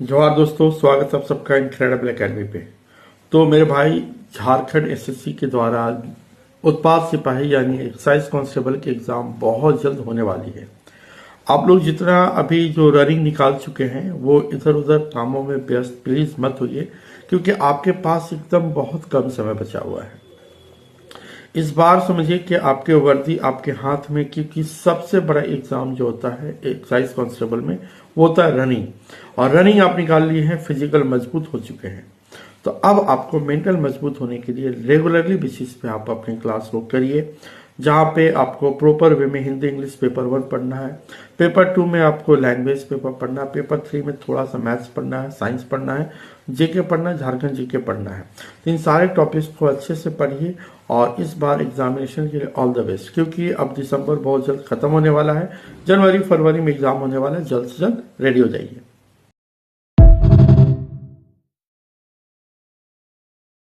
जोहार दोस्तों, स्वागत है आप सबका इनक्रेडिबल एकेडमी पे। तो मेरे भाई, झारखंड एसएससी के द्वारा उत्पाद सिपाही यानी एक्साइज कांस्टेबल की एग्जाम बहुत जल्द होने वाली है। आप लोग जितना अभी जो रनिंग निकाल चुके हैं वो इधर उधर कामों में व्यस्त प्लीज मत होइए, क्योंकि आपके पास एकदम बहुत कम समय बचा हुआ है। इस बार समझिए कि आपके वर्दी आपके हाथ में, क्योंकि सबसे बड़ा एग्जाम जो होता है एक्साइज कांस्टेबल में वो होता है रनिंग। और रनिंग आप निकाल लिए हैं, फिजिकल मजबूत हो चुके हैं। तो अब आपको मेंटल मजबूत होने के लिए रेगुलरली बेसिस पे आप अपनी क्लास को करिए, जहाँ पे आपको प्रॉपर वे में हिंदी इंग्लिश पेपर 1 पढ़ना है, पेपर 2 में आपको लैंग्वेज पेपर पढ़ना है, पेपर 3 में थोड़ा सा मैथ्स पढ़ना है, साइंस पढ़ना है, जीके पढ़ना है, झारखंड जीके पढ़ना है। तो इन सारे टॉपिक्स को अच्छे से पढ़िए और इस बार एग्जामिनेशन के लिए ऑल द बेस्ट, क्योंकि अब दिसंबर बहुत जल्द खत्म होने वाला है, जनवरी फरवरी में एग्जाम होने वाला है। जल्द से जल्द रेडी हो जाइए।